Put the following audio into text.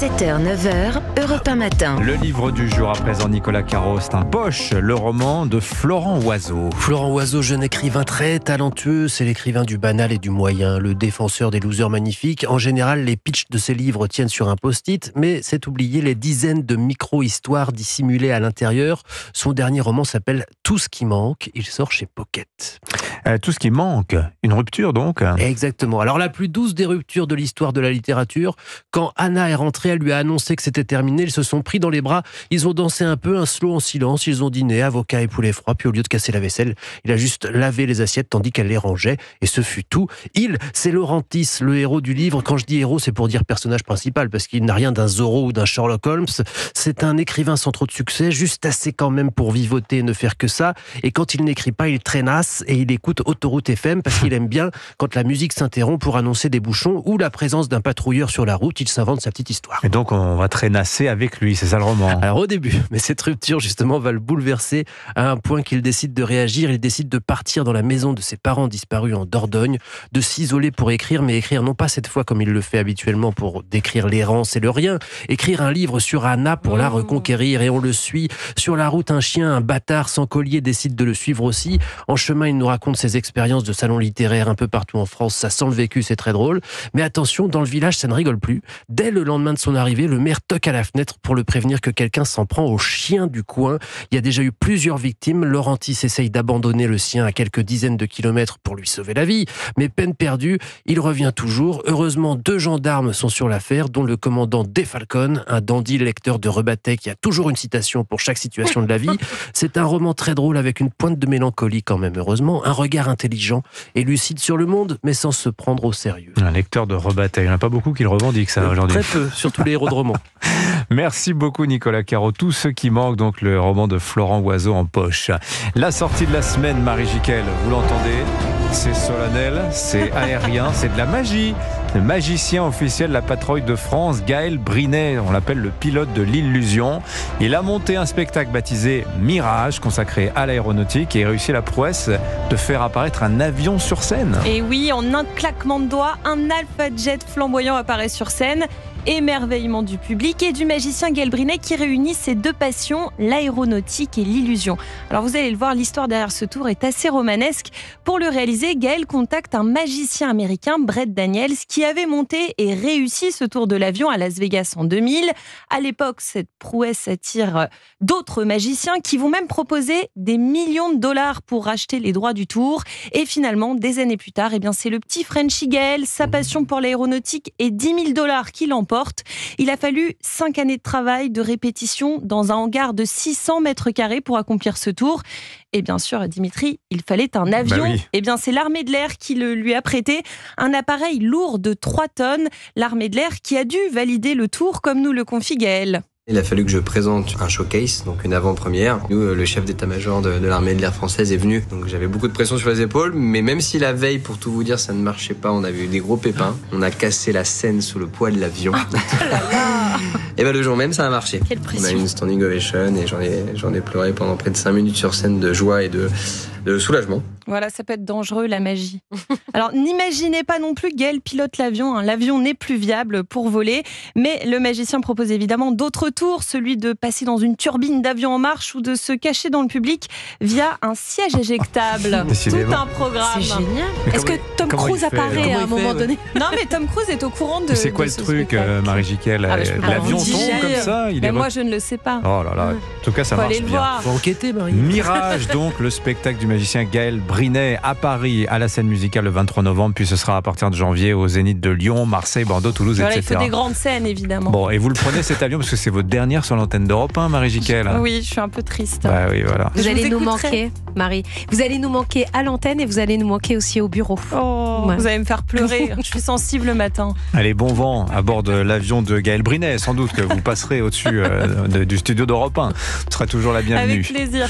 7h, 9h, Europe 1 matin. Le livre du jour à présent, Nicolas Caro, c'est un poche, le roman de Florent Oiseau. Florent Oiseau, jeune écrivain très talentueux, c'est l'écrivain du banal et du moyen, le défenseur des losers magnifiques. En général, les pitchs de ses livres tiennent sur un post-it, mais c'est oublier les dizaines de micro-histoires dissimulées à l'intérieur. Son dernier roman s'appelle Tout ce qui manque, il sort chez Pocket. Tout ce qui manque, une rupture donc. Exactement. Alors la plus douce des ruptures de l'histoire de la littérature, quand Anna est rentrée, elle lui a annoncé que c'était terminé, ils se sont pris dans les bras, ils ont dansé un peu, un slow en silence, ils ont dîné, avocat et poulet froid, puis au lieu de casser la vaisselle, il a juste lavé les assiettes tandis qu'elle les rangeait, et ce fut tout. Il, c'est Laurentis, le héros du livre. Quand je dis héros, c'est pour dire personnage principal, parce qu'il n'a rien d'un Zorro ou d'un Sherlock Holmes. C'est un écrivain sans trop de succès, juste assez quand même pour vivoter et ne faire que ça, et quand il n'écrit pas, il traînasse et il écoute Autoroute FM parce qu'il aime bien quand la musique s'interrompt pour annoncer des bouchons ou la présence d'un patrouilleur sur la route, il s'invente sa petite histoire. Et donc on va traînasser avec lui, c'est ça le roman. Alors au début, mais cette rupture justement va le bouleverser à un point qu'il décide de réagir, il décide de partir dans la maison de ses parents disparus en Dordogne, de s'isoler pour écrire, mais écrire non pas cette fois comme il le fait habituellement pour décrire l'errance et le rien, écrire un livre sur Anna pour la reconquérir, et on le suit. Sur la route, un chien, un bâtard sans collier décide de le suivre aussi. En chemin, il nous raconte ses expériences de salon littéraire un peu partout en France, ça sent le vécu, c'est très drôle. Mais attention, dans le village, ça ne rigole plus. Dès le lendemain de son arrivée, le maire toque à la fenêtre pour le prévenir que quelqu'un s'en prend au chien du coin. Il y a déjà eu plusieurs victimes. Laurentis essaye d'abandonner le sien à quelques dizaines de kilomètres pour lui sauver la vie. Mais peine perdue, il revient toujours. Heureusement, 2 gendarmes sont sur l'affaire, dont le commandant Defalcon, un dandy lecteur de Rebattet qui a toujours une citation pour chaque situation de la vie. C'est un roman très drôle avec une pointe de mélancolie quand même, heureusement. Un regard intelligent et lucide sur le monde, mais sans se prendre au sérieux. Un lecteur de Rebattet, il n'y en a pas beaucoup qui le revendiquent ça aujourd'hui. Très peu, surtout les héros de romans. Merci beaucoup Nicolas Caro. Tout ce qui manque, donc le roman de Florent Oiseau en poche. La sortie de la semaine, Marie Jiquel, vous l'entendez, c'est solennel, c'est aérien, c'est de la magie. Le magicien officiel de la patrouille de France, Gaël Brinet, on l'appelle le pilote de l'illusion. Il a monté un spectacle baptisé Mirage, consacré à l'aéronautique, et réussi la prouesse de faire apparaître un avion sur scène. Et oui, en un claquement de doigts, un Alpha Jet flamboyant apparaît sur scène. Émerveillement du public et du magicien Gaël Brinet qui réunit ses 2 passions, l'aéronautique et l'illusion. Alors vous allez le voir, l'histoire derrière ce tour est assez romanesque. Pour le réaliser, Gaël contacte un magicien américain, Brett Daniels, qui avait monté et réussi ce tour de l'avion à Las Vegas en 2000. À l'époque, cette prouesse attire d'autres magiciens qui vont même proposer des millions de dollars pour racheter les droits du tour. Et finalement, des années plus tard, c'est le petit Frenchy Gaël, sa passion pour l'aéronautique et 10 000 dollars qui l'emporte. Il a fallu 5 années de travail, de répétition dans un hangar de 600 mètres carrés pour accomplir ce tour. Et bien sûr, Dimitri, il fallait un avion. Oui. C'est l'armée de l'air qui le lui a prêté. Un appareil lourd de 3 tonnes. L'armée de l'air qui a dû valider le tour, comme nous le confie Gaël. Il a fallu que je présente un showcase, donc une avant-première. Nous, le chef d'état-major de l'armée de l'air française est venu, donc j'avais beaucoup de pression sur les épaules, mais même si la veille, pour tout vous dire, ça ne marchait pas, on avait eu des gros pépins, on a cassé la scène sous le poids de l'avion. Et le jour même, ça a marché. Quelle pression. On a eu une standing ovation et j'en ai pleuré pendant près de 5 minutes sur scène de joie et de soulagement. Voilà, ça peut être dangereux, la magie. Alors, n'imaginez pas non plus que Gaël pilote l'avion. L'avion n'est plus viable pour voler. Mais le magicien propose évidemment d'autres tours, celui de passer dans une turbine d'avion en marche ou de se cacher dans le public via un siège éjectable. Tout un programme. C'est génial. Est-ce que Tom Cruise apparaît à un moment donné? Non, mais Tom Cruise est au courant de. C'est quoi le truc, Marie Jiquel? L'avion tombe comme ça? Moi, je ne le sais pas. Oh là là. En tout cas, ça Faut marche aller le bien. voir. Faut enquêter, Marie. Mirage, donc, le spectacle du magicien Gaël Brinet à Paris, à la scène musicale le 23 novembre, puis ce sera à partir de janvier au Zénith de Lyon, Marseille, Bordeaux, Toulouse, Voilà, etc. il faut des grandes scènes, évidemment. Bon, et vous le prenez cet avion parce que c'est votre dernière sur l'antenne d'Europe 1, Marie Jiquel. Oui, je suis un peu triste. Bah oui, voilà. Vous allez nous écouterai. manquer, Marie. Vous allez nous manquer à l'antenne et vous allez nous manquer aussi au bureau. Oh, Ouais. Vous allez me faire pleurer. Je suis sensible le matin. Allez, bon vent à bord de l'avion de Gaël Brinet. Sans doute que vous passerez au-dessus du studio d'Europe 1. Ce sera toujours la bienvenue. Avec plaisir.